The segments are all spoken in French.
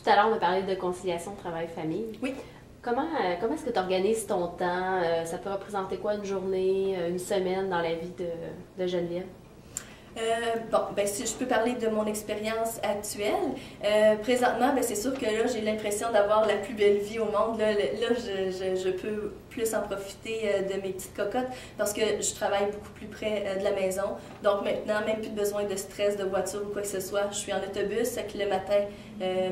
Tout à l'heure, on a parlé de conciliation travail-famille. Oui. Comment est-ce que tu organises ton temps? Ça peut représenter quoi une journée, une semaine dans la vie de Geneviève? Bon, ben, si je peux parler de mon expérience actuelle, présentement, ben, c'est sûr que là, j'ai l'impression d'avoir la plus belle vie au monde. Là, je peux plus en profiter de mes petites cocottes parce que je travaille beaucoup plus près de la maison. Donc maintenant, même plus de besoin de stress de voiture ou quoi que ce soit. Je suis en autobus, c'est que le matin,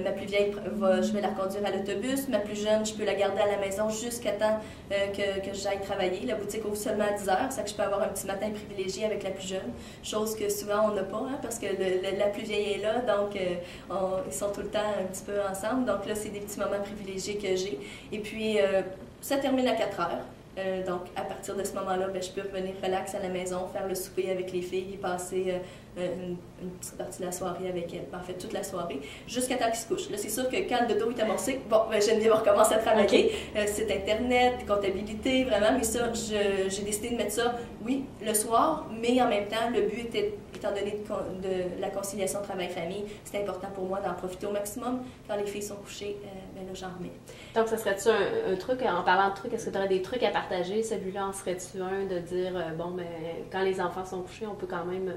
ma plus vieille, je vais la reconduire à l'autobus. Ma plus jeune, je peux la garder à la maison jusqu'à temps que j'aille travailler. La boutique ouvre seulement à 10 heures, c'est que je peux avoir un petit matin privilégié avec la plus jeune, chose que souvent on n'a pas, hein, parce que la plus vieille est là, donc ils sont tout le temps un petit peu ensemble. Donc là, c'est des petits moments privilégiés que j'ai. Et puis, ça termine à 4 heures. Donc, à partir de ce moment-là, ben, je peux revenir relax à la maison, faire le souper avec les filles et passer une petite partie de la soirée avec elles. En fait, toute la soirée, jusqu'à temps qu'ils se couchent. Là, c'est sûr que quand le dodo est amorcé, bon, ben, Geneviève recommencer à travailler. C'est Internet, comptabilité, vraiment, mais ça, j'ai décidé de mettre ça, oui, le soir, mais en même temps, le but était, étant donné de la conciliation travail-famille, c'était important pour moi d'en profiter au maximum. Quand les filles sont couchées, ben là, j'en remets. Donc, ça serait-tu un truc, en parlant de trucs, est-ce que tu aurais des trucs à partager? Celui-là, en serait-tu un de dire, bon, ben, quand les enfants sont couchés, on peut quand même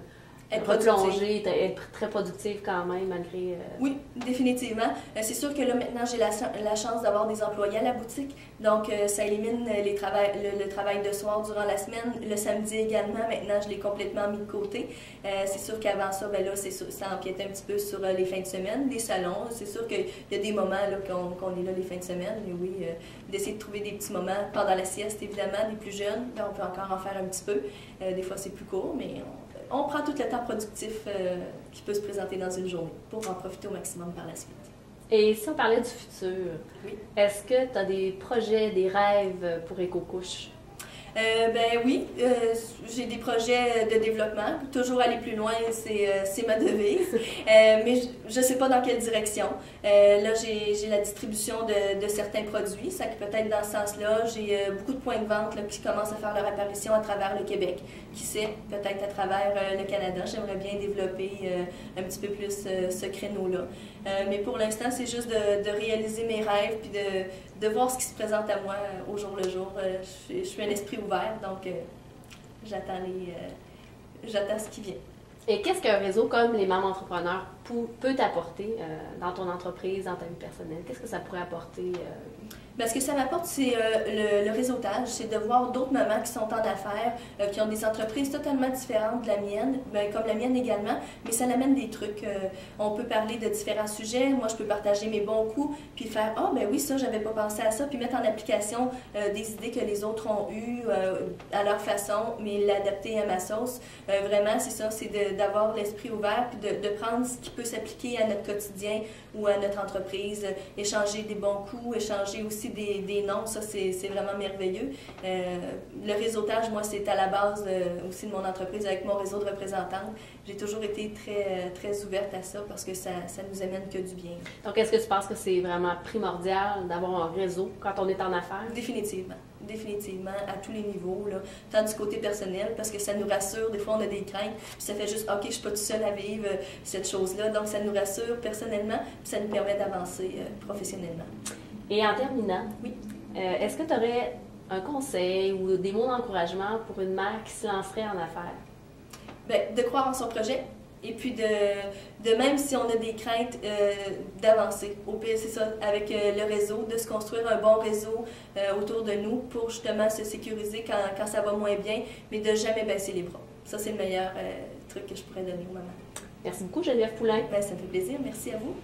replonger, être très productive quand même, malgré... Oui, définitivement. C'est sûr que là, maintenant, j'ai la chance d'avoir des employés à la boutique, donc ça élimine le travail de soir durant la semaine. Le samedi également, maintenant, je l'ai complètement mis de côté. C'est sûr qu'avant ça, ben là, ça empiétait un petit peu sur les fins de semaine, les salons. C'est sûr qu'il y a des moments là, qu'on est là les fins de semaine, mais oui, d'essayer de trouver des petits moments pendant la sieste, évidemment, les plus jeunes, ben, on peut encore en faire un petit peu. Des fois, c'est plus court, mais on prend tout le temps productif qui peut se présenter dans une journée pour en profiter au maximum par la suite. Et si on parlait du futur, oui. Est-ce que tu as des projets, des rêves pour EcoCouche? Ben oui, j'ai des projets de développement. Toujours aller plus loin, c'est ma devise. Mais je ne sais pas dans quelle direction. Là, j'ai la distribution de certains produits. Ça que peut-être dans ce sens-là, j'ai beaucoup de points de vente là, qui commencent à faire leur apparition à travers le Québec. Qui sait, peut-être à travers le Canada. J'aimerais bien développer un petit peu plus ce créneau-là. Mais pour l'instant, c'est juste de réaliser mes rêves puis de voir ce qui se présente à moi au jour le jour. Je suis un esprit ouvert, donc j'attends ce qui vient. Et qu'est-ce qu'un réseau comme les Mamans Entrepreneurs peut t'apporter dans ton entreprise, dans ta vie personnelle? Qu'est-ce que ça pourrait apporter? Bien, ce que ça m'apporte, c'est le réseautage, c'est de voir d'autres mamans qui sont en affaires, qui ont des entreprises totalement différentes de la mienne, bien, comme la mienne également, mais ça amène des trucs. On peut parler de différents sujets, moi je peux partager mes bons coups, puis faire « Ah, ben oui, ça, j'avais pas pensé à ça », puis mettre en application des idées que les autres ont eues à leur façon, mais l'adapter à ma sauce. Vraiment, c'est ça, c'est d'avoir l'esprit ouvert, puis de prendre ce qui peut s'appliquer à notre quotidien ou à notre entreprise, échanger des bons coups, échanger aussi des noms, ça c'est vraiment merveilleux. Le réseautage, moi, c'est à la base aussi de mon entreprise avec mon réseau de représentantes. J'ai toujours été très ouverte à ça parce que ça nous amène que du bien. Donc, est-ce que tu penses que c'est vraiment primordial d'avoir un réseau quand on est en affaires? Définitivement. Définitivement, à tous les niveaux, là, tant du côté personnel, parce que ça nous rassure, des fois on a des craintes, puis ça fait juste « Ok, je suis pas tout seul à vivre cette chose-là », donc ça nous rassure personnellement, puis ça nous permet d'avancer professionnellement. Et en terminant, oui. Est-ce que tu aurais un conseil ou des mots d'encouragement pour une mère qui se lancerait en affaires? Bien, de croire en son projet. Et puis de même si on a des craintes, d'avancer. Au pire, c'est ça, avec le réseau, de se construire un bon réseau autour de nous pour justement se sécuriser quand ça va moins bien, mais de jamais baisser les bras. Ça, c'est le meilleur truc que je pourrais donner aux mamans. Merci beaucoup, Geneviève Poulain. Bien, ça me fait plaisir. Merci à vous.